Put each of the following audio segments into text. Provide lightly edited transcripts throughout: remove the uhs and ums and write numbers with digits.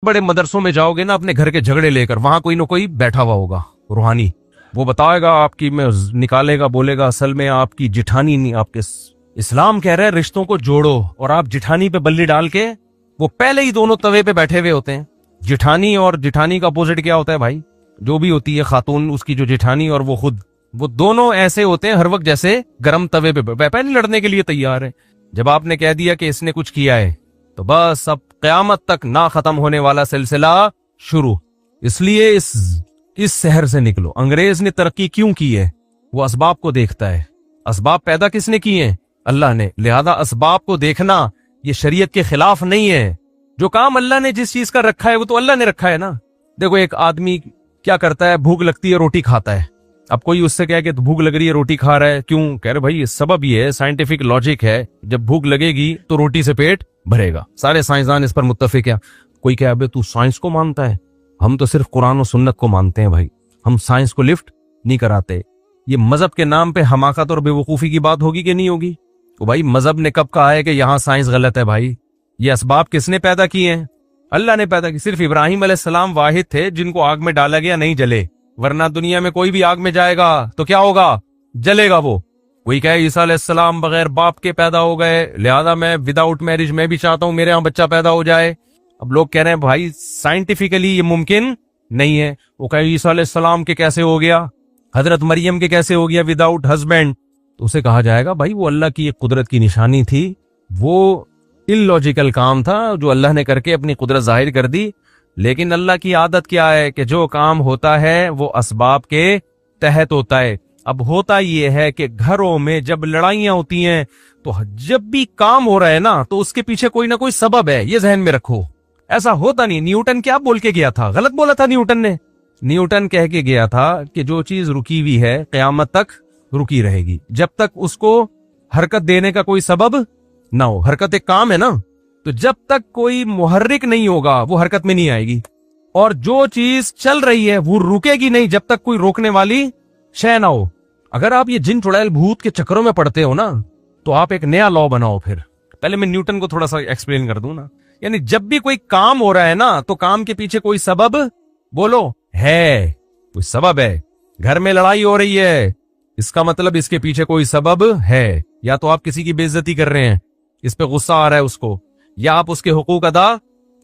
बड़े मदरसों में जाओगे ना अपने घर के झगड़े लेकर, वहां कोई ना कोई बैठा हुआ होगा रूहानी, वो बताएगा आपकी में निकालेगा, बोलेगा असल में आपकी जिठानी नहीं, आपके इस्लाम कह रहा है रिश्तों को जोड़ो, और आप जिठानी पे बल्ली डाल के, वो पहले ही दोनों तवे पे बैठे हुए होते हैं। जिठानी और जिठानी का अपोजिट क्या होता है भाई? जो भी होती है खातून, उसकी जो जिठानी और वो खुद, वो दोनों ऐसे होते हैं हर वक्त जैसे गर्म तवे पे पहले लड़ने के लिए तैयार है। जब आपने कह दिया कि इसने कुछ किया है तो बस अब कयामत तक ना खत्म होने वाला सिलसिला शुरू। इसलिए इस शहर से निकलो। अंग्रेज ने तरक्की क्यों की है? वो असबाब को देखता है। असबाब पैदा किसने किए हैं? अल्लाह ने। लिहाजा असबाब को देखना ये शरीयत के खिलाफ नहीं है। जो काम अल्लाह ने जिस चीज का रखा है वो तो अल्लाह ने रखा है ना। देखो एक आदमी क्या करता है, भूख लगती है रोटी खाता है। अब कोई उससे कहे कि भूख लग रही है रोटी खा रहा है, क्यों? कह रहे भाई ये सबब ये है, साइंटिफिक लॉजिक है, जब भूख लगेगी तो रोटी से पेट भरेगा। सारे साइंसदान इस पर मुत्तफिक है। कोई कहे अबे तू साइंस को मानता है? हम तो सिर्फ कुरान और सुन्नत को मानते हैं भाई, हम साइंस को लिफ्ट नहीं कराते। ये मजहब के नाम पे हमाकत और बेवकूफी की बात होगी कि नहीं होगी? तो भाई मजहब ने कब कहा है कि यहां साइंस गलत है? भाई ये असबाब किसने पैदा किए हैं? अल्लाह ने पैदा की। सिर्फ इब्राहिम अलैहिस्सलाम वाहिद थे जिनको आग में डाला गया, नहीं जले, वरना दुनिया में कोई भी आग में जाएगा तो क्या होगा? जलेगा वो। कोई कहे ईसा अलैहिस्सलाम बगैर बाप के पैदा हो गए, लिहाजा मैं विदाउट मैरिज मैं भी चाहता हूं मेरे यहां बच्चा पैदा हो जाए। अब लोग कह रहे हैं भाई साइंटिफिकली ये मुमकिन नहीं है। वो कहे ईसा अलैहिस्सलाम के कैसे हो गया, हजरत मरियम के कैसे हो गया विदाउट हस्बैंड? तो उसे कहा जाएगा भाई वो अल्लाह की एक कुदरत की निशानी थी, वो इलॉजिकल काम था जो अल्लाह ने करके अपनी कुदरत जाहिर कर दी। लेकिन अल्लाह की आदत क्या है कि जो काम होता है वो असबाब के तहत होता है। अब होता ये है कि घरों में जब लड़ाइयां होती हैं तो जब भी काम हो रहा है ना तो उसके पीछे कोई ना कोई सबब है, ये जहन में रखो। ऐसा होता नहीं। न्यूटन क्या बोल के गया था? गलत बोला था न्यूटन ने। न्यूटन कह के गया था कि जो चीज रुकी हुई है कयामत तक रुकी रहेगी, जब तक उसको हरकत देने का कोई सबब ना हो। हरकत एक काम है ना, तो जब तक कोई मुहर्रिक नहीं होगा वो हरकत में नहीं आएगी। और जो चीज चल रही है वो रुकेगी नहीं जब तक कोई रोकने वाली शय ना हो। अगर आप ये जिन चुड़ैल भूत के चक्करों में पड़ते हो ना तो आप एक नया लॉ बनाओ। फिर पहले मैं न्यूटन को थोड़ा सा एक्सप्लेन कर दूं ना। यानी जब भी कोई काम हो रहा है ना तो काम के पीछे कोई सबब बोलो है, कोई सबब है। घर में लड़ाई हो रही है, इसका मतलब इसके पीछे कोई सबब है। या तो आप किसी की बेइज्जती कर रहे हैं, इस पे गुस्सा आ रहा है उसको, या आप उसके हुकूक अदा,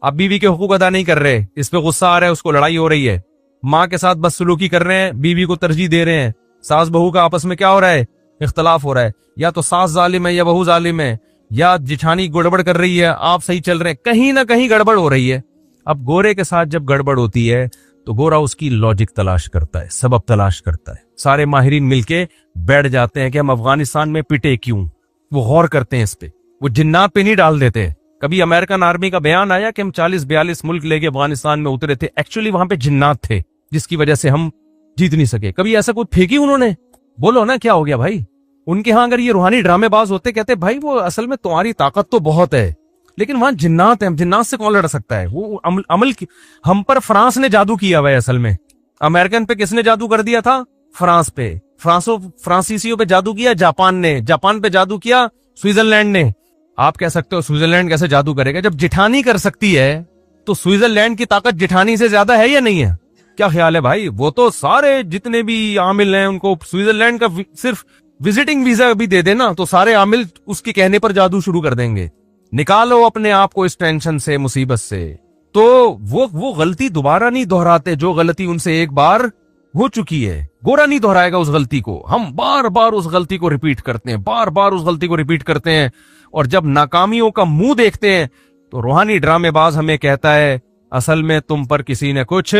आप बीवी के हुकूक अदा नहीं कर रहे, इस पे गुस्सा आ रहा है उसको, लड़ाई हो रही है। माँ के साथ बदसलूकी कर रहे हैं, बीवी को तरजीह दे रहे हैं, सास बहू का आपस में क्या हो रहा है? इख्तलाफ हो रहा है। या तो सास जालिम है या बहू जालिम है, या जिठानी गड़बड़ कर रही है, आप सही चल रहे हैं, कहीं ना कहीं गड़बड़ हो रही है। अब गोरे के साथ जब गड़बड़ होती है तो गोरा उसकी लॉजिक तलाश करता है, सबब तलाश करता है। सारे माहिरीन मिलके बैठ जाते हैं कि हम अफगानिस्तान में पिटे क्यों, वो गौर करते हैं इस पे, वो जिन्नात पे नहीं डाल देते। कभी अमेरिकन आर्मी का बयान आया कि हम 40-42 मुल्क लेके अफगानिस्तान में उतरे थे, एक्चुअली वहां पे जिन्नात थे जिसकी वजह से हम जीत नहीं सके। कभी ऐसा कुछ फेंकी उन्होंने? बोलो ना क्या हो गया भाई? उनके यहां अगर ये रूहानी ड्रामेबाज होते, कहते भाई वो असल में तुम्हारी ताकत तो बहुत है लेकिन वहां जिन्नात है, जिन्नात से कौन लड़ सकता है? वो अमल की हम पर फ्रांस ने जादू किया हुआ है। असल में अमेरिकन पे किसने जादू कर दिया था? फ्रांस पे। फ्रांसीसियों पे जादू किया जापान ने, जापान पे जादू किया स्विट्जरलैंड ने। आप कह सकते हो स्विट्जरलैंड कैसे जादू करेगा? जब जिठानी कर सकती है तो स्विट्जरलैंड की ताकत जिठानी से ज्यादा है या नहीं है? क्या ख्याल है भाई? वो तो सारे जितने भी आमिल हैं उनको स्विट्जरलैंड का सिर्फ विजिटिंग वीजा भी दे देना तो सारे आमिल उसके कहने पर जादू शुरू कर देंगे। निकालो अपने आप को इस टेंशन से, मुसीबत से। तो वो गलती दोबारा नहीं दोहराते जो गलती उनसे एक बार हो चुकी है। गोरा नहीं दोहराएगा उस गलती को। हम बार बार उस गलती को रिपीट करते हैं, बार बार उस गलती को रिपीट करते हैं। और जब नाकामियों का मुंह देखते हैं तो रूहानी ड्रामेबाज हमें कहता है असल में तुम पर किसी ने कुछ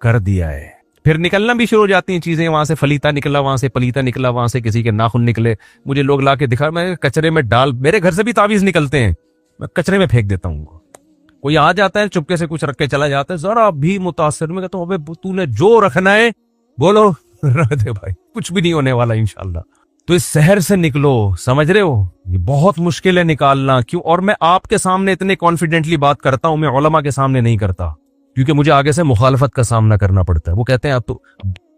कर दिया है। फिर निकलना भी शुरू हो जाती हैं चीजें। वहां से फलीता निकला, वहां से पलीता निकला, वहां से किसी के नाखून निकले। मुझे लोग लाके दिखा, मैं कचरे में डाल, मेरे घर से भी तावीज निकलते हैं, मैं कचरे में फेंक देता हूँ। कोई आ जाता है चुपके से कुछ रख के चला जाता है, जरा भी मुतासिर में कहता हूँ अबे तूने जो रखना है बोलो रख दे भाई, कुछ भी नहीं होने वाला इंशाल्लाह। तो इस शहर से निकलो, समझ रहे हो? ये बहुत मुश्किल है निकालना। क्यों? और मैं आपके सामने इतने कॉन्फिडेंटली बात करता हूं, मैं उलमा के सामने नहीं करता, क्योंकि मुझे आगे से मुखालफत का सामना करना पड़ता है। वो कहते हैं आप तो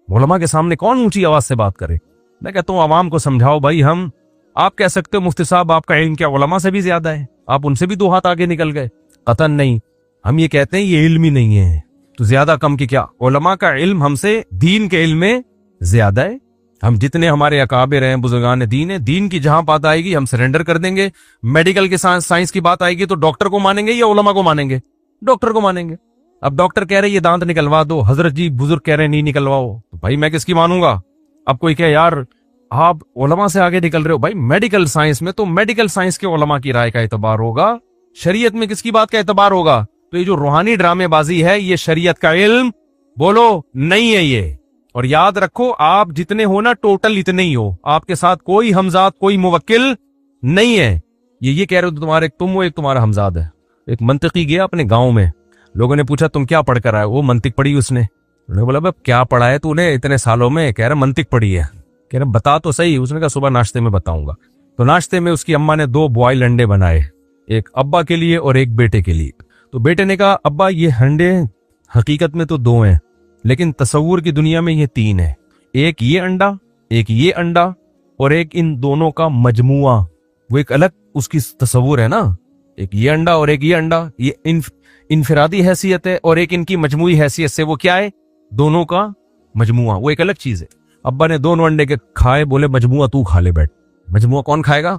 उलमा के सामने कौन ऊंची आवाज से बात करे? मैं कहता हूं आवाम को समझाओ भाई। आप कह सकते हो मुफ्ती साहब आपका इल्म क्या उलमा से भी ज्यादा है, आप उनसे भी 2 हाथ आगे निकल गए। कतन नहीं। हम ये कहते हैं ये इल्म ही नहीं है, तो ज्यादा कम की क्या, उलमा का इल्म हमसे दीन के इल्म में ज्यादा है। हम जितने हमारे अकाबिर हैं, बुजुर्गान दीन है, दीन की जहां बात आएगी हम सरेंडर कर देंगे। मेडिकल के साइंस की बात आएगी तो डॉक्टर को मानेंगे या उलमा को मानेंगे? डॉक्टर को मानेंगे। अब डॉक्टर कह रहे ये दांत निकलवा दो, हजरत जी बुजुर्ग कह रहे नहीं निकलवाओ, तो भाई मैं किसकी मानूंगा? अब कोई कहे यार आप उलमा से आगे निकल रहे हो, भाई मेडिकल साइंस में तो मेडिकल साइंस के उलमा की राय का एतबार होगा, शरीयत में किसकी बात का एतबार होगा? तो ये जो रूहानी ड्रामेबाजी है ये शरीयत का इल्म बोलो नहीं है ये। और याद रखो आप जितने हो ना टोटल इतने ही हो, आपके साथ कोई हमजाद कोई मुवक्किल नहीं है। ये कह रहे हो तुम्हारे तुम हो, एक तुम्हारा हमजाद है। एक मंतिकी गया अपने गांव में, लोगों ने पूछा तुम क्या पढ़कर आए? वो मंतिक पढ़ी उसने। उन्होंने बोला भाई क्या पढ़ा है तूने इतने सालों में? कह रहा मंतिक पढ़ी है। कह रहा बता तो सही। उसने कहा सुबह नाश्ते में बताऊंगा। तो नाश्ते में उसकी अम्मा ने 2 बॉयल अंडे बनाए, एक अब्बा के लिए और एक बेटे के लिए। तो बेटे ने कहा अब्बा ये अंडे हकीकत में तो 2 हैं, लेकिन तसव्वुर की दुनिया में ये 3 है। एक ये अंडा, एक ये अंडा और एक इन दोनों का मजमुआ, वो एक अलग उसकी तसव्वुर है ना। एक ये अंडा और एक ये अंडा, ये इनफिरादी हैसियत है, और एक इनकी मजमुई हैसियत से वो क्या है? दोनों का मजमुआ, वो एक अलग चीज है। अब्बा ने दोनों अंडे के खाए, बोले मजमुआ तू खा ले बैठ। मजमुआ कौन खाएगा?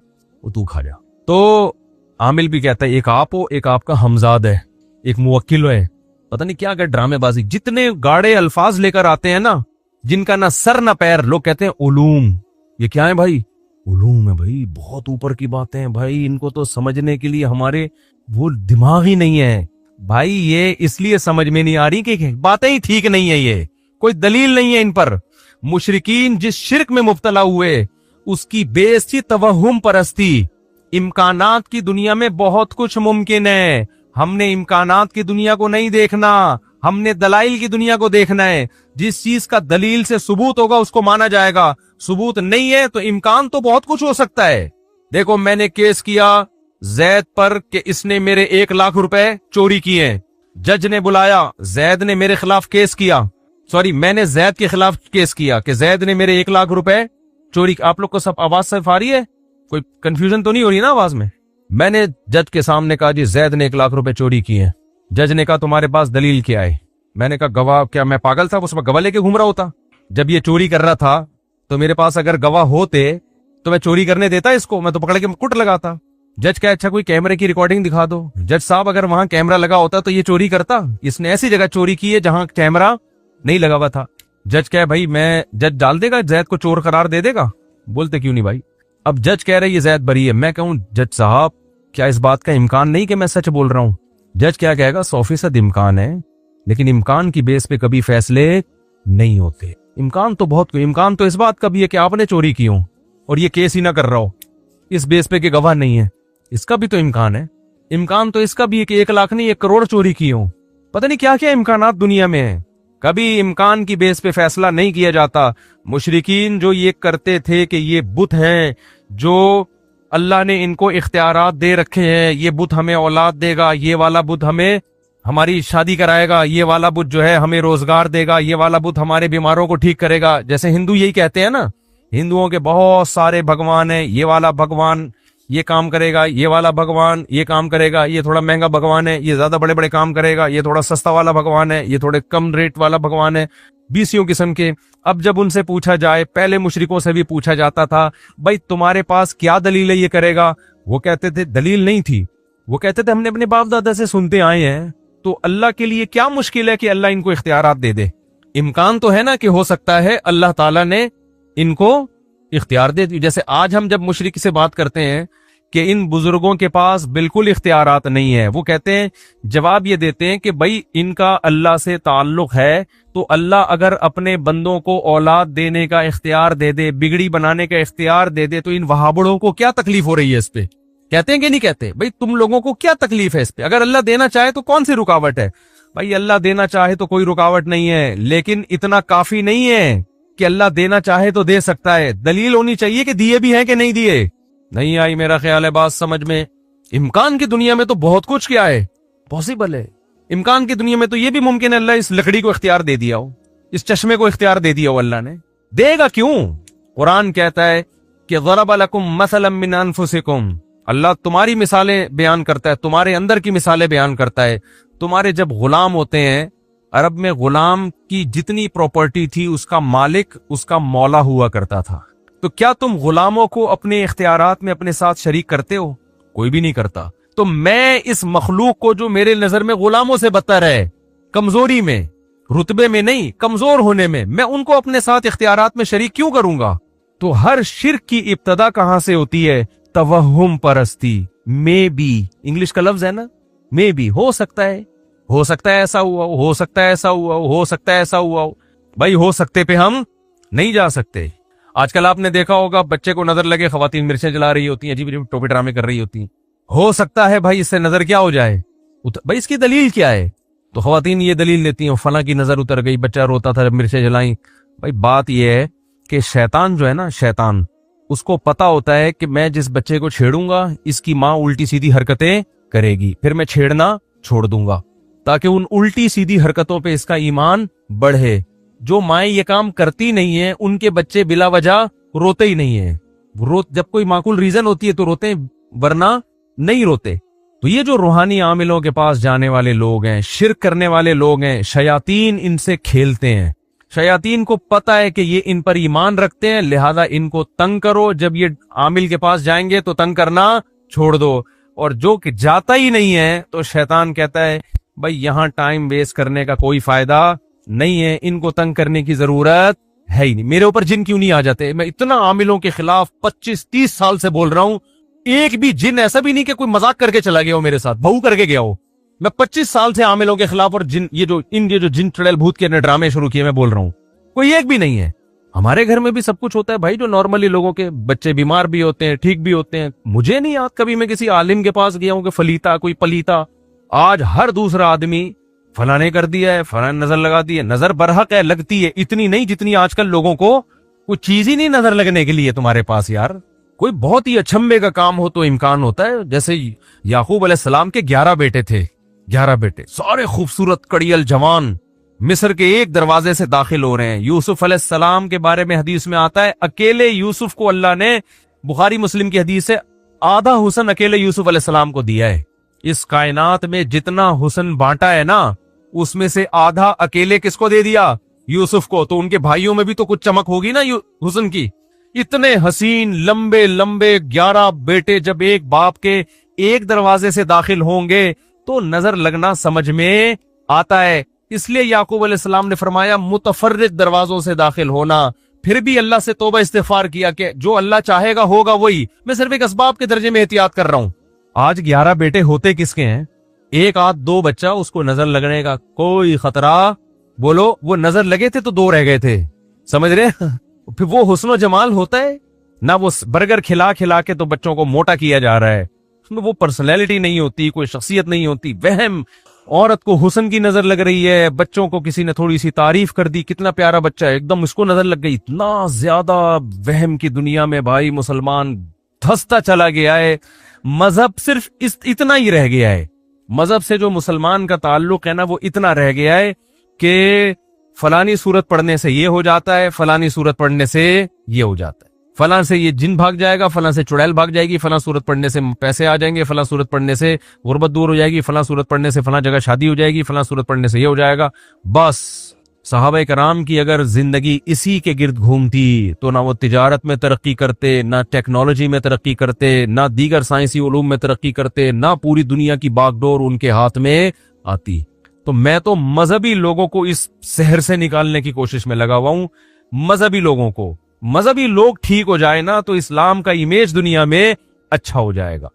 वो तू खा जा। तो आमिल भी कहता है एक आप हो, एक आपका हमजाद है, एक मुवक्किल है। पता नहीं क्या ड्रामेबाजी, जितने गाढ़े अल्फाज लेकर आते हैं ना, जिनका ना सर ना पैर। लोग कहते हैं उलूम, ये क्या है भाई? उलूम है भाई, बहुत ऊपर की बातें हैं भाई, इनको तो समझने के लिए हमारे वो दिमाग ही नहीं है भाई। ये इसलिए समझ में नहीं आ रही कि बातें ही ठीक नहीं है, ये कोई दलील नहीं है इन पर। मुशरिकीन जिस शिर्क में मुब्तला हुए उसकी बेस थी तवहुम परस्ती। इम्कानात की दुनिया में बहुत कुछ मुमकिन है, हमने इम्कानात की दुनिया को नहीं देखना, हमने दलाइल की दुनिया को देखना है। जिस चीज का दलील से सबूत होगा उसको माना जाएगा, सबूत नहीं है तो इम्कान तो बहुत कुछ हो सकता है। देखो मैंने केस किया जैद पर कि इसने मेरे 1 लाख रुपए चोरी किए। जज ने बुलाया, जैद ने मेरे खिलाफ केस किया, सॉरी मैंने जैद के खिलाफ केस किया कि जैद ने मेरे 1 लाख रुपए चोरी। आप लोग को सब आवाज साफ आ रही है? कोई कंफ्यूजन तो नहीं हो रही ना आवाज में? मैंने जज के सामने कहा जी जैद ने 1 लाख रुपए चोरी किए। जज ने कहा तुम्हारे पास दलील क्या है? मैंने कहा गवाह। क्या मैं पागल था? उस वक्त गवाह लेके घूम रहा होता? जब ये चोरी कर रहा था तो मेरे पास अगर गवाह होते तो मैं चोरी करने देता इसको? मैं तो पकड़ के कुट लगाता। जज क्या अच्छा कोई कैमरे की रिकॉर्डिंग दिखा दो। जज साहब अगर वहां कैमरा लगा होता तो ये चोरी करता? इसने ऐसी जगह चोरी की है जहां कैमरा नहीं लगा हुआ था। जज क्या भाई मैं जज डाल देगा, जैद को चोर करार दे देगा? बोलते क्यों नहीं भाई? अब जज कह रहे ये जैद बरी है। मैं कहूं जज साहब क्या इस बात का इम्कान नहीं कि मैं सच बोल रहा हूं? जज क्या कहेगा 100% इम्कान है, लेकिन इम्कान की बेस पे कभी फैसले नहीं होते। इम्कान तो बहुत, इम्कान तो इस बात का भी है कि आपने चोरी की हो और ये केस ही ना कर रहा हो, इस बेस पे कि गवाह नहीं है, इसका भी तो इम्कान है। इम्कान तो इसका भी है कि 1 लाख नहीं 1 करोड़ चोरी की हो। पता नहीं क्या क्या इम्कानात दुनिया में है। कभी इम्कान की बेस पे फैसला नहीं किया जाता। मुशरिकीन जो ये करते थे कि ये बुत हैं जो अल्लाह ने इनको इख्तियारात दे रखे हैं, ये बुत हमें औलाद देगा, ये वाला बुत हमें हमारी शादी कराएगा, ये वाला बुत जो है हमें रोजगार देगा, ये वाला बुत हमारे बीमारों को ठीक करेगा। जैसे हिंदू यही कहते हैं ना, हिंदुओं के बहुत सारे भगवान हैं, ये वाला भगवान ये काम करेगा, ये वाला भगवान ये काम करेगा, ये थोड़ा महंगा भगवान है, ये ज्यादा बड़े बड़े काम करेगा, ये थोड़ा सस्ता वाला भगवान है, ये थोड़े कम रेट वाला भगवान है, 20 किस्म के। अब जब उनसे पूछा जाए, पहले मुशरिकों से भी पूछा जाता था भाई तुम्हारे पास क्या दलील है ये करेगा? वो कहते थे दलील नहीं थी, वो कहते थे हमने अपने बाप दादा से सुनते आए हैं, तो अल्लाह के लिए क्या मुश्किल है कि अल्लाह इनको इख्तियारात दे दे? इम्कान तो है ना कि हो सकता है अल्लाह ताला ने इनको इख्तियार दे दी। जैसे आज हम जब मुशरिक से बात करते हैं कि इन बुजुर्गों के पास बिल्कुल इख्तियारात नहीं है, वो कहते हैं, जवाब ये देते हैं कि भाई इनका अल्लाह से ताल्लुक है, तो अल्लाह अगर अपने बंदों को औलाद देने का इख्तियार दे दे, बिगड़ी बनाने का इख्तियार दे दे, तो इन वहाबड़ों को क्या तकलीफ हो रही है इस पे? कहते हैं कि नहीं कहते? भाई तुम लोगों को क्या तकलीफ है इस पे? अगर अल्लाह देना चाहे तो कौन सी रुकावट है? भाई अल्लाह देना चाहे तो कोई रुकावट नहीं है, लेकिन इतना काफी नहीं है कि अल्लाह देना चाहे तो दे सकता है। दलील होनी चाहिए कि दिए भी हैं कि नहीं दिए। नहीं आई मेरा ख्याल है बात समझ में। इम्कान की दुनिया में तो बहुत कुछ क्या है पॉसिबल है। इम्कान की दुनिया में तो ये भी मुमकिन है अल्लाह इस लकड़ी को इख्तियार दे दिया हो, इस चश्मे को इख्तियार दे दिया हो। अल्लाह ने देगा क्यों? कुरान कहता है कि ज़रब लकुम मसलन मिन अनफुसिकुम, अल्लाह तुम्हारी मिसालें बयान करता है, तुम्हारे अंदर की मिसालें बयान करता है। तुम्हारे जब गुलाम होते हैं, अरब में गुलाम की जितनी प्रॉपर्टी थी उसका मालिक उसका मौला हुआ करता था। तो क्या तुम गुलामों को अपने इख्तियारात में अपने साथ शरीक करते हो? कोई भी नहीं करता। तो मैं इस मखलूक को जो मेरे नजर में गुलामों से बदतर है, कमजोरी में, रुतबे में नहीं, कमजोर होने में, मैं उनको अपने साथ इख्तियारात में शरीक क्यों करूंगा? तो हर शिर्क की इब्तदा कहां से होती है? तवहुम परस्ती। मे बी, इंग्लिश का लफ्ज है ना, मे बी, हो सकता है, हो सकता है ऐसा हुआ हो सकता है ऐसा हुआ हो सकता है ऐसा हुआ हो। भाई हो सकते पे हम नहीं जा सकते। आजकल आपने देखा होगा बच्चे को नजर लगे, खवातीन मिर्चें जला रही होती हैं, अजीब अजीब टोपी ड्रामे कर रही होती हैं। हो सकता है भाई इससे नजर क्या हो जाए, भाई इसकी दलील क्या है? तो खवातीन ये दलील देती हैं, फला की नजर उतर गई, बच्चा रोता था जब मिर्चें जलाई। भाई बात यह है कि शैतान जो है ना, शैतान, उसको पता होता है कि मैं जिस बच्चे को छेड़ूंगा इसकी माँ उल्टी सीधी हरकतें करेगी, फिर मैं छेड़ना छोड़ दूंगा ताकि उन उल्टी सीधी हरकतों पे इसका ईमान बढ़े। जो माएँ ये काम करती नहीं है उनके बच्चे बिला वजह रोते ही नहीं है। जब कोई माकूल रीजन होती है तो रोते हैं, वरना नहीं रोते। तो ये जो रूहानी आमिलों के पास जाने वाले लोग हैं, शिर्क करने वाले लोग हैं, शयातीन इनसे खेलते हैं। शयातीन को पता है कि ये इन पर ईमान रखते हैं, लिहाजा इनको तंग करो। जब ये आमिल के पास जाएंगे तो तंग करना छोड़ दो, और जो कि जाता ही नहीं है तो शैतान कहता है भाई यहां टाइम वेस्ट करने का कोई फायदा नहीं है, इनको तंग करने की जरूरत है ही नहीं। मेरे ऊपर जिन क्यों नहीं आ जाते? मैं इतना आमिलों के खिलाफ 25-30 साल से बोल रहा हूं, एक भी जिन ऐसा भी नहीं कि कोई मजाक करके चला गया हो मेरे साथ, बहू करके गया हो। मैं 25 साल से आमिलों के खिलाफ, और जिन ये जो जिन चुड़ैल भूत के ड्रामे शुरू किए, मैं बोल रहा हूं, कोई एक भी नहीं है। हमारे घर में भी सब कुछ होता है भाई, जो नॉर्मली लोगों के बच्चे बीमार भी होते हैं, ठीक भी होते हैं। मुझे नहीं याद कभी मैं किसी आलिम के पास गया हूं कि फलीता कोई पलीता। आज हर दूसरा आदमी फलाने कर दिया है, फलाने नजर लगा दी है। नजर बरहक है, लगती है, इतनी नहीं जितनी आजकल लोगों को कोई चीज ही नहीं नजर लगने के लिए तुम्हारे पास यार। कोई बहुत ही अचंभे का काम हो तो इम्कान होता है। जैसे याकूब अलैहिस्सलाम के 11 बेटे थे, 11 बेटे, सारे खूबसूरत कड़ियल जवान, मिस्र के एक दरवाजे से दाखिल हो रहे हैं। यूसुफ अलैहिस्सलाम के बारे में हदीस में आता है, अकेले यूसुफ को अल्लाह ने, बुखारी मुस्लिम की हदीस है, आधा हुस्न अकेले यूसुफ अलैहिस्सलाम को दिया है। इस कायनात में जितना हुस्न बांटा है ना, उसमें से आधा अकेले किसको दे दिया? यूसुफ को। तो उनके भाइयों में भी तो कुछ चमक होगी ना हुस्न की। इतने हसीन लंबे लंबे 11 बेटे जब एक बाप के एक दरवाजे से दाखिल होंगे तो नजर लगना समझ में आता है। इसलिए याकूब अलैहिस्सलाम ने फरमाया मुतफर्रिक दरवाजों से दाखिल होना। फिर भी अल्लाह से तौबा इस्तिगफार किया कि जो अल्लाह चाहेगा होगा वही, मैं सिर्फ एक असबाब के दर्जे में एहतियात कर रहा हूं। आज 11 बेटे होते किसके हैं? एक आध दो बच्चा, उसको नजर लगने का कोई खतरा, बोलो वो नजर लगे थे तो 2 रह गए थे, समझ रहे? फिर वो हुस्न जमाल होता है ना, वो बर्गर खिला खिला के तो बच्चों को मोटा किया जा रहा है, उसमें वो पर्सनैलिटी नहीं होती, कोई शख्सियत नहीं होती, वहम। औरत को हुस्न की नजर लग रही है, बच्चों को किसी ने थोड़ी सी तारीफ कर दी, कितना प्यारा बच्चा है, एकदम उसको नजर लग गई। इतना ज्यादा वहम की दुनिया में भाई मुसलमान धंसता चला गया है। मजहब सिर्फ इतना ही रह गया है। मजहब से जो मुसलमान का ताल्लुक है ना, वो इतना रह गया है कि फलानी सूरत पढ़ने से ये हो जाता है, फलानी सूरत पढ़ने से ये हो जाता है, फलां से ये जिन भाग जाएगा, फलां से चुड़ैल भाग जाएगी, फलां सूरत पढ़ने से पैसे आ जाएंगे, फलां सूरत पढ़ने से गुर्बत दूर हो जाएगी, फलां सूरत पढ़ने से फलां जगह शादी हो जाएगी, फलां सूरत पढ़ने से ये हो जाएगा। बस सहाबा कराम की अगर जिंदगी इसी के गिर्द घूमती तो ना वो तिजारत में तरक्की करते, ना टेक्नोलॉजी में तरक्की करते, ना दीगर साइंसी उलूम में तरक्की करते, ना पूरी दुनिया की बागडोर उनके हाथ में आती। तो मैं तो मजहबी लोगों को इस शहर से निकालने की कोशिश में लगा हुआ हूं। मजहबी लोगों को, मजहबी लोग ठीक हो जाए ना तो इस्लाम का इमेज दुनिया में अच्छा हो जाएगा।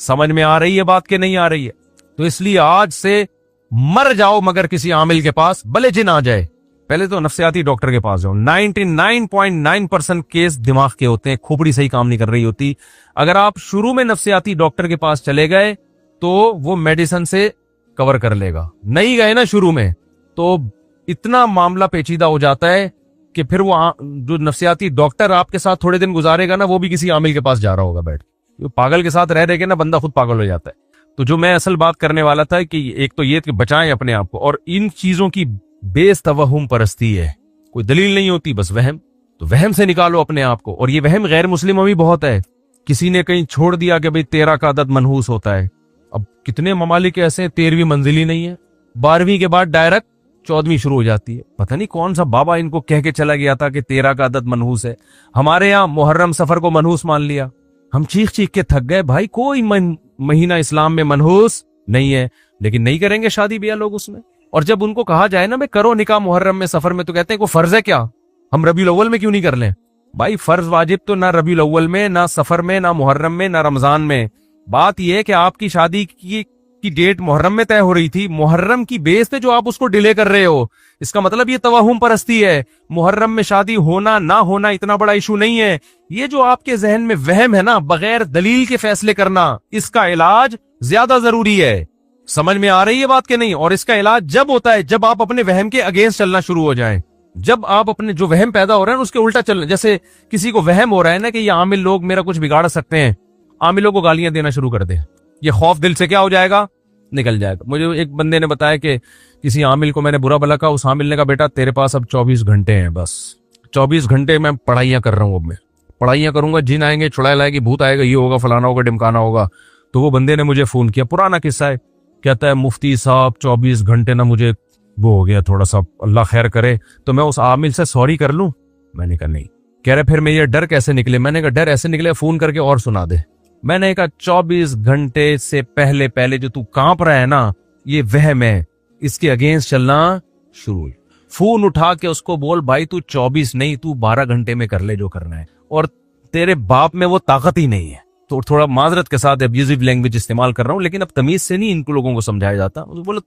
समझ में आ रही है बात के नहीं आ रही है? तो इसलिए आज से मर जाओ मगर किसी आमिल के पास, भले जिन आ जाए, पहले तो नफ्सियाती डॉक्टर के पास जाओ। 99.9% केस दिमाग के होते हैं, खोपड़ी सही काम नहीं कर रही होती। अगर आप शुरू में नफ्सियाती डॉक्टर के पास चले गए तो वो मेडिसिन से कवर कर लेगा, नहीं गए ना शुरू में तो इतना मामला पेचीदा हो जाता है कि फिर वो जो नफ्सियाती डॉक्टर आपके साथ थोड़े दिन गुजारेगा ना, वो भी किसी आमिल के पास जा रहा होगा बैठ के। पागल के साथ रह के ना बंदा खुद पागल हो जाता है। तो जो मैं असल बात करने वाला था कि एक तो ये कि बचाएं अपने आप को, और इन चीजों की बेस तवहुम परस्ती है, कोई दलील नहीं होती, बस वहम। तो वहम से निकालो अपने आप को। और ये वहम गैर मुस्लिम में भी बहुत है। किसी ने कहीं छोड़ दिया कि भाई 13 का अदद मनहूस होता है। अब कितने ममालिक ऐसे हैं 13वीं मंजिल ही नहीं है, 12वीं के बाद डायरेक्ट 14वीं शुरू हो जाती है। पता नहीं कौन सा बाबा इनको कह के चला गया था कि 13 का अदद मनहूस है। हमारे यहाँ मुहर्रम सफर को मनहूस मान लिया। हम चीख चीख के थक गए, भाई कोई महीना इस्लाम में मनहूस नहीं है, लेकिन नहीं करेंगे शादी ब्याह लोग उसमें। और जब उनको कहा जाए ना, मैं करो निकाह मुहर्रम में सफर में, तो कहते हैं को फर्ज है क्या, हम रबीउल अव्वल में क्यों नहीं कर लें। भाई फर्ज वाजिब तो ना रबीउल अव्वल में, ना सफर में, ना मुहर्रम में, ना रमजान में। बात यह है कि आपकी शादी की डेट मुहर्रम में तय हो रही थी, मुहर्रम की बेस पे जो आप उसको डिले कर रहे हो, इसका मतलब ये तवाहुम परस्ती है। मुहर्रम में शादी होना ना होना इतना बड़ा इशू नहीं है। ये जो आपके जहन में वहम है ना, बगैर दलील के फैसले करना, इसका इलाज ज्यादा जरूरी है। समझ में आ रही है बात के नहीं। और इसका इलाज जब होता है जब आप अपने वहम के अगेंस्ट चलना शुरू हो जाएं, जब आप अपने जो वहम पैदा हो रहा है उसके उल्टा चलना। जैसे किसी को वहम हो रहा है ना कि ये आमिल लोग मेरा कुछ बिगाड़ सकते हैं, आमिलों को गालियां देना शुरू कर दे, ये खौफ दिल से क्या हो जाएगा, निकल जाएगा। मुझे एक बंदे ने बताया कि किसी आमिल को मैंने बुरा भला कहा, उस आमिल ने कहा बेटा तेरे पास अब 24 घंटे हैं, बस 24 घंटे मैं पढ़ाइयां कर रहा हूं, अब मैं पढ़ाइयां करूंगा, जिन आएंगे, चुड़ैल आएगी, भूत आएगा, ये होगा, फलाना होगा, ढिमकाना होगा। तो वो बंदे ने मुझे फोन किया, पुराना किस्सा है, कहता है मुफ्ती साहब 24 घंटे ना मुझे वो हो गया थोड़ा सा, अल्लाह खैर करे, तो मैं उस आमिल से सॉरी कर लूं। मैंने कहा नहीं। कह रहे फिर मैं ये डर कैसे निकले। मैंने कहा डर ऐसे निकले फोन करके और सुना दे। मैंने कहा 24 घंटे से पहले पहले जो तू कांप रहा है ना, ये वहम है, इसके अगेंस्ट चलना शुरू। फोन उठा के उसको बोल भाई तू 24 नहीं, तू 12 घंटे में कर ले जो करना है, और तेरे बाप में वो ताकत ही नहीं है। तो थोड़ा माजरत के साथ अब्यूजिव लैंग्वेज इस्तेमाल कर रहा हूं, लेकिन अब तमीज से नहीं इनको लोगों को समझाया जाता। बोले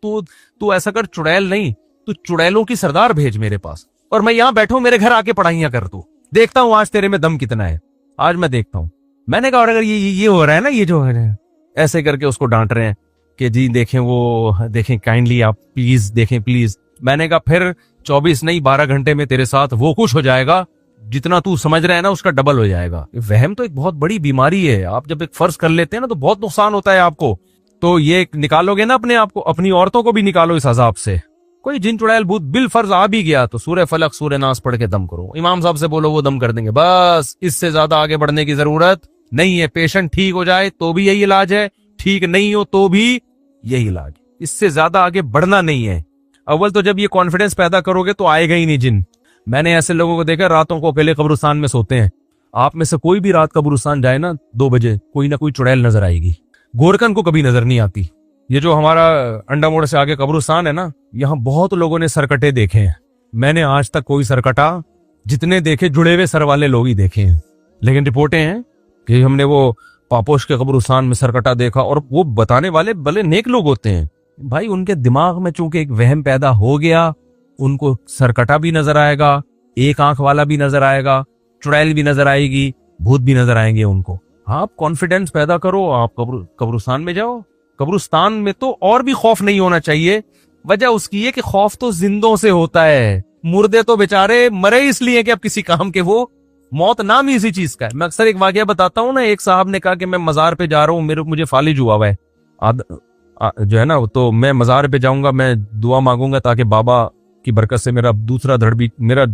तू ऐसा कर, चुड़ैल नहीं, तू चुड़ैलों की सरदार भेज मेरे पास, और मैं यहां बैठा हूं, मेरे घर आके पढ़ाइयां कर, तू देखता हूं आज तेरे में दम कितना है, आज मैं देखता हूं। मैंने कहा और अगर ये हो रहा है ना, ये जो है ऐसे करके उसको डांट रहे हैं कि जी देखें, वो देखें काइंडली, आप प्लीज देखें प्लीज। मैंने कहा फिर 24 नहीं 12 घंटे में तेरे साथ वो कुछ हो जाएगा जितना तू समझ रहा है ना, उसका डबल हो जाएगा। वहम तो एक बहुत बड़ी बीमारी है। आप जब एक फर्ज कर लेते हैं ना तो बहुत नुकसान होता है आपको। तो ये निकालोगे ना अपने आप को, अपनी औरतों को भी निकालो इस अजाब से। कोई जिन चुड़ैल भूत बिल फर्ज आ भी गया तो सूरह फलक सूरह नास पढ़ के दम करो, इमाम साहब से बोलो वो दम कर देंगे, बस इससे ज्यादा आगे बढ़ने की जरूरत नहीं है। पेशेंट ठीक हो जाए तो भी यही इलाज है, ठीक नहीं हो तो भी यही इलाज, इससे ज्यादा आगे बढ़ना नहीं है। अव्वल तो जब ये कॉन्फिडेंस पैदा करोगे तो आएगा ही नहीं जिन। मैंने ऐसे लोगों को देखा रातों को अकेले कब्रिस्तान में सोते हैं। आप में से कोई भी रात कब्रिस्तान जाए ना 2 बजे, कोई ना कोई चुड़ैल नजर आएगी। गोरकन को कभी नजर नहीं आती। ये जो हमारा अंडा मोड़ से आगे कब्रिस्तान है ना, यहाँ बहुत लोगों ने सरकटे देखे हैं। मैंने आज तक कोई सरकटा, जितने देखे जुड़े हुए सर वाले लोग ही देखे हैं, लेकिन रिपोर्टें हैं कि हमने वो पापोश के कब्रिस्तान में सरकटा देखा, और वो बताने वाले भले नेक लोग होते हैं भाई, उनके दिमाग में चूंकि एक वहम पैदा हो गया, उनको सरकटा भी नजर आएगा, एक आंख वाला भी नजर आएगा, चुड़ैल भी नजर आएगी, भूत भी नजर आएंगे उनको। आप कॉन्फिडेंस पैदा करो, आप कब्रिस्तान में जाओ। कब्रिस्तान में तो और भी खौफ नहीं होना चाहिए। वजह उसकी है कि खौफ तो जिंदों से होता है, मुर्दे तो बेचारे मरे इसलिए कि अब किसी काम के, वो मौत नाम ही इसी चीज का है। मैं अक्सर एक वाकया बताता हूँ ना, एक साहब ने कहा कि मैं मजार पे जा रहा हूँ, मुझे फालिज हुआ हुआ है जो है ना, तो मैं मजार पे जाऊंगा, मैं दुआ मांगूंगा ताकि बाबा की बरकत से मेरा दूसरा धड़ भी, मेरा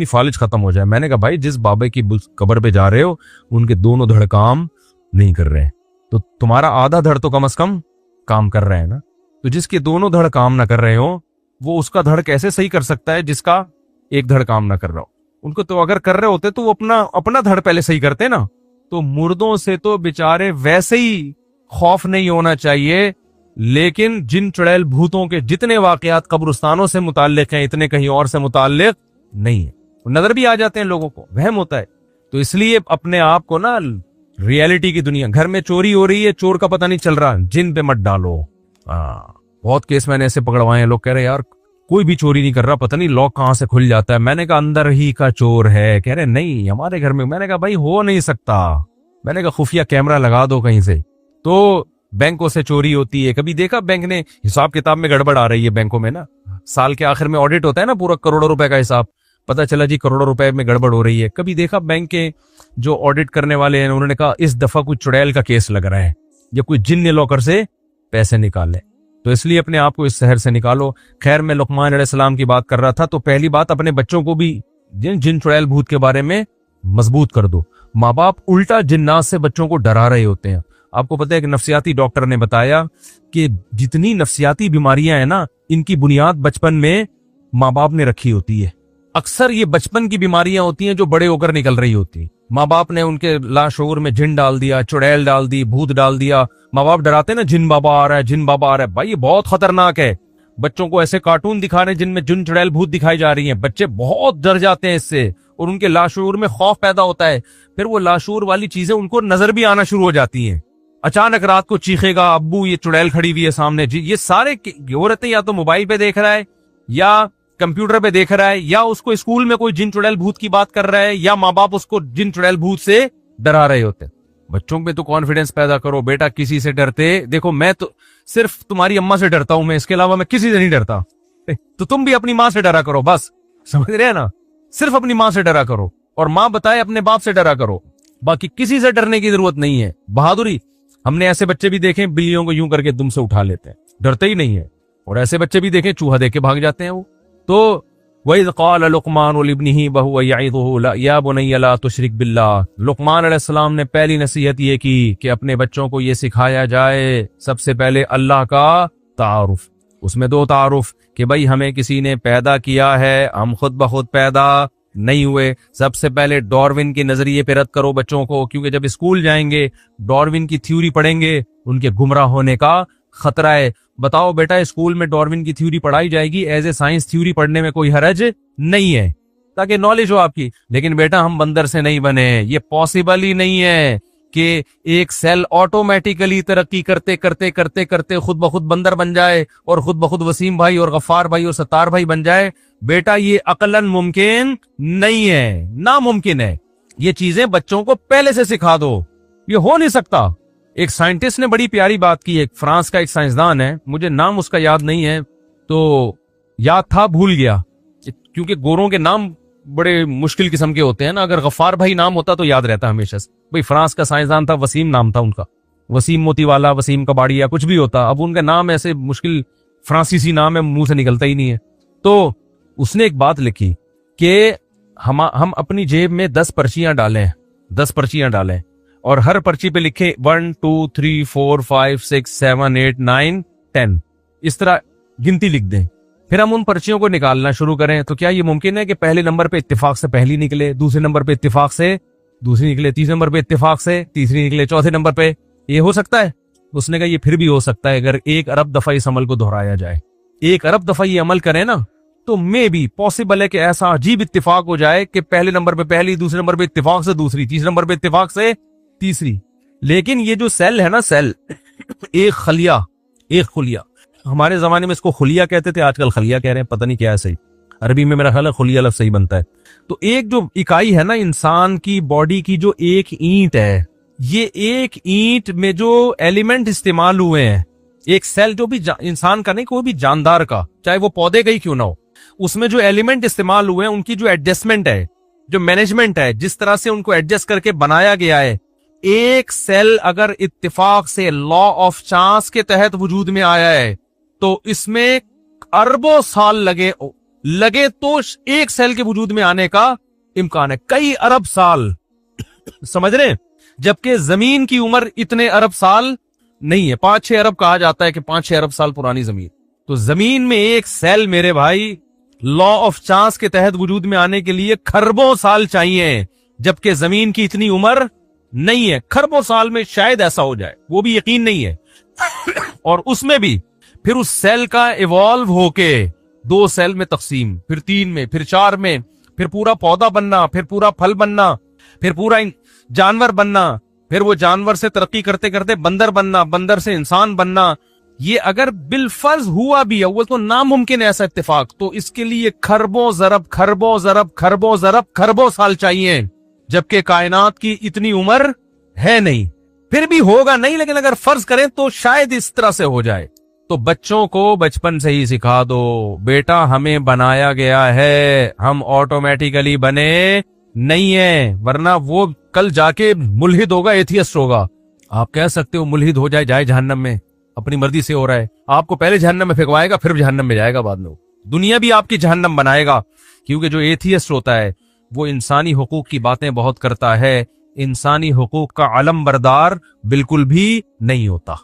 फालिज खत्म हो जाए। मैंने कहा भाई जिस बाबा की कब्र पे जा रहे हो उनके दोनों धड़ काम नहीं कर रहे हैं, तो तुम्हारा आधा धड़ तो कम से कम काम कर रहे हैं ना। तो जिसके दोनों धड़ काम ना कर रहे हो, वो उसका धड़ कैसे सही कर सकता है जिसका एक धड़ काम ना कर रहा हो। उनको तो अगर कर रहे होते तो वो अपना धड़ पहले सही करते ना। तो मुर्दों से तो बेचारे वैसे ही खौफ नहीं होना चाहिए, लेकिन जिन चुड़ैल भूतों के जितने वाकयात कब्रिस्तानों से मुताल्लिक हैं, इतने कहीं और से मुताल्लिक नहीं है। नजर भी आ जाते हैं लोगों को, वहम होता है। तो इसलिए अपने आप को ना रियलिटी की दुनिया, घर में चोरी हो रही है, चोर का पता नहीं चल रहा, जिन पे मत डालो। बहुत केस मैंने ऐसे पकड़वाए हैं, लोग कह रहे यार कोई भी चोरी नहीं कर रहा, पता नहीं लॉक कहां से खुल जाता है। मैंने कहा अंदर ही का चोर है। कह रहे नहीं हमारे घर में। मैंने कहा भाई हो नहीं सकता। मैंने कहा खुफिया कैमरा लगा दो कहीं से। तो बैंकों से चोरी होती है, कभी देखा बैंक ने हिसाब किताब में गड़बड़ आ रही है बैंकों में ना, साल के आखिर में ऑडिट होता है ना, पूरा करोड़ों रुपए का हिसाब, पता चला जी करोड़ों रुपए में गड़बड़ हो रही है। कभी देखा बैंक के जो ऑडिट करने वाले हैं उन्होंने कहा इस दफा कोई चुड़ैल का केस लग रहा है या कोई जिन ने लॉकर से पैसे निकाले। तो इसलिए अपने आप को इस शहर से निकालो। खैर मैं लुकमान अलैहिस्सलाम की बात कर रहा था, तो पहली बात अपने बच्चों को भी जिन चुड़ैल भूत के बारे में मजबूत कर दो। माँ बाप उल्टा जिन्नात से बच्चों को डरा रहे होते हैं। आपको पता है कि नफ्सियाती डॉक्टर ने बताया कि जितनी नफ्सियाती बीमारियां हैं ना, इनकी बुनियाद बचपन में माँ बाप ने रखी होती है। अक्सर ये बचपन की बीमारियां होती हैं जो बड़े होकर निकल रही होती हैं। माँ बाप ने उनके लाशऊर में जिन डाल दिया, चुड़ैल डाल दी, भूत डाल दिया। माँ बाप डराते हैं ना, जिन बाबा आ रहा है, जिन बाबा आ रहा है। भाई ये बहुत खतरनाक है। बच्चों को ऐसे कार्टून दिखा रहे हैं जिनमें जिन चुड़ैल भूत दिखाई जा रही हैं। बच्चे बहुत डर जाते हैं इससे और उनके लाशऊर में खौफ पैदा होता है। फिर वो लाशऊर वाली चीजें उनको नजर भी आना शुरू हो जाती हैं। अचानक रात को चीखेगा, अब्बू ये चुड़ैल खड़ी हुई है सामने जी। ये सारे हो रहते हैं, या तो मोबाइल पे देख रहा है, या कंप्यूटर पे देख रहा है, या उसको स्कूल में कोई जिन चुड़ैल भूत की बात कर रहा है, या माँ बाप उसको जिन चुड़ैल भूत से डरा रहे होते हैं। बच्चों में तो कॉन्फिडेंस पैदा करो, बेटा किसी से डरते देखो, मैं तो सिर्फ तुम्हारी अम्मा से डरता हूं, मैं इसके अलावा मैं किसी से नहीं डरता। तो तुम भी अपनी माँ से डरा करो, बस समझ रहे हैं ना। सिर्फ अपनी माँ से डरा करो और माँ बताए अपने बाप से डरा करो, बाकी किसी से डरने की जरूरत नहीं है। बहादुरी, हमने ऐसे बच्चे भी देखे बिल्लियों को यूं करके दुम से उठा लेते हैं, डरते ही नहीं है। और ऐसे बच्चे भी देखे चूहा देख के भाग जाते हैं वो। तो वइज़ क़ाल लुक़मान लिब्निही वहुव यइज़ुहु या बुनय्या ला तुशरिक बिल्लाह। लुक़मान अलैहिस्सलाम ने पहली नसीहत ये की कि अपने बच्चों को ये सिखाया जाए सबसे पहले अल्लाह का तारुफ। उसमें 2 तारुफ कि भाई हमें किसी ने पैदा किया है, हम खुद ब खुद पैदा नहीं हुए। सबसे पहले डार्विन के नजरिए पे रद्द करो बच्चों को, क्योंकि जब स्कूल जाएंगे डार्विन की थ्योरी पढ़ेंगे, उनके गुमराह होने का खतरा है। बताओ बेटा, स्कूल में डार्विन की थ्योरी पढ़ाई जाएगी, एज ए साइंस थ्योरी पढ़ने में कोई हरज नहीं है, ताकि नॉलेज हो आपकी। लेकिन बेटा हम बंदर से नहीं बने, ये पॉसिबल ही नहीं है कि एक सेल ऑटोमेटिकली तरक्की करते करते करते करते खुद ब खुद बंदर बन जाए और खुद ब खुद वसीम भाई और गफ्फार भाई और सत्तार भाई बन जाए। बेटा ये अकलन मुमकिन नहीं है, नामुमकिन है। ये चीजें बच्चों को पहले से सिखा दो, ये हो नहीं सकता। एक साइंटिस्ट ने बड़ी प्यारी बात की है, फ्रांस का एक साइंसदान है, मुझे नाम उसका याद नहीं है, तो याद था भूल गया, क्योंकि गोरों के नाम बड़े मुश्किल किस्म के होते हैं ना। अगर गफ्फार भाई नाम होता तो याद रहता हमेशा से। भाई फ्रांस का साइंसदान था, वसीम नाम था उनका, वसीम मोतीवाला, वसीम कबाड़ी या कुछ भी होता। अब उनका नाम ऐसे मुश्किल फ्रांसीसी नाम है, मुंह से निकलता ही नहीं है। तो उसने एक बात लिखी कि हम अपनी जेब में 10 पर्चियां डालें, 10 पर्चियां डालें और हर पर्ची पे लिखे 1 2 3 4 5 6 7 8 9 10, इस तरह गिनती लिख दें। फिर हम उन पर्चियों को निकालना शुरू करें। तो क्या ये मुमकिन है कि पहले नंबर पे इत्तेफाक से पहली निकले, दूसरे नंबर पे इत्तेफाक से दूसरी निकले, तीसरे नंबर पे इत्तेफाक से तीसरी निकले, चौथे नंबर पे? ये हो सकता है? उसने कहा ये फिर भी हो सकता है अगर 1 अरब दफा इस अमल को दोहराया जाए। 1 अरब दफा ये अमल करें ना, तो मे भी पॉसिबल है कि ऐसा अजीब इत्तेफाक हो जाए कि पहले नंबर पे पहली, दूसरे नंबर पे इत्तेफाक से दूसरी, तीसरे नंबर पे इत्तेफाक से तीसरी। लेकिन ये जो सेल है ना, सेल एक खुलिया, हमारे जमाने में इसको खुलिया कहते थे, आजकल खलिया कह रहे हैं, पता नहीं क्या है सही। अरबी में मेरा ख्याल है खुलिया लफ्ज़ सही बनता है। तो एक जो इकाई है ना इंसान की बॉडी की, जो एक ईंट है, ये एक ईंट में जो एलिमेंट इस्तेमाल हुए हैं, एक सेल जो भी इंसान का नहीं, कोई भी जानदार का, चाहे वो पौधे का ही क्यों ना हो, उसमें जो एलिमेंट इस्तेमाल हुए हैं उनकी जो एडजस्टमेंट है, जो मैनेजमेंट है, जिस तरह से उनको एडजस्ट करके बनाया गया है, एक सेल अगर इत्तेफाक से लॉ ऑफ चांस के तहत वजूद में आया है तो इसमें अरबों साल लगे तो एक सेल के वजूद में आने का इम्कान है, कई अरब साल, समझ रहे हैं? जबकि जमीन की उम्र इतने अरब साल नहीं है, 5-6 अरब कहा जाता है कि 5-6 अरब साल पुरानी जमीन। तो जमीन में एक सेल मेरे भाई लॉ ऑफ चांस के तहत वजूद में आने के लिए खरबों साल चाहिए, जबकि जमीन की इतनी उम्र नहीं है। खरबों साल में शायद ऐसा हो जाए, वो भी यकीन नहीं है। और उसमें भी फिर उस सेल का इवॉल्व होके 2 सेल में तकसीम, फिर 3 में, फिर 4 में, फिर पूरा पौधा बनना, फिर पूरा फल बनना, फिर पूरा जानवर बनना, फिर वो जानवर से तरक्की करते करते बंदर बनना, बंदर से इंसान बनना। ये अगर बिलफर्ज हुआ भी अव्वल तो नामुमकिन है ऐसा इत्तेफाक, तो इसके लिए खरबों जरब साल चाहिए, जबकि कायनात की इतनी उम्र है नहीं। फिर भी होगा नहीं, लेकिन अगर फर्ज करें तो शायद इस तरह से हो जाए। तो बच्चों को बचपन से ही सिखा दो, बेटा हमें बनाया गया है, हम ऑटोमेटिकली बने नहीं है, वरना वो कल जाके मुल्हिद होगा, एथियस्ट होगा। आप कह सकते हो मुल्हिद हो जाए जहन्नम में, अपनी मर्जी से हो रहा है, आपको पहले जहन्नम में फेंकवाएगा, फिर जहन्नम में जाएगा बाद में। दुनिया भी आपकी जहन्नम बनाएगा, क्योंकि जो एथियस्ट होता है वो इंसानी हुकूक की बातें बहुत करता है, इंसानी हुकूक का अलम बरदार बिल्कुल भी नहीं होता।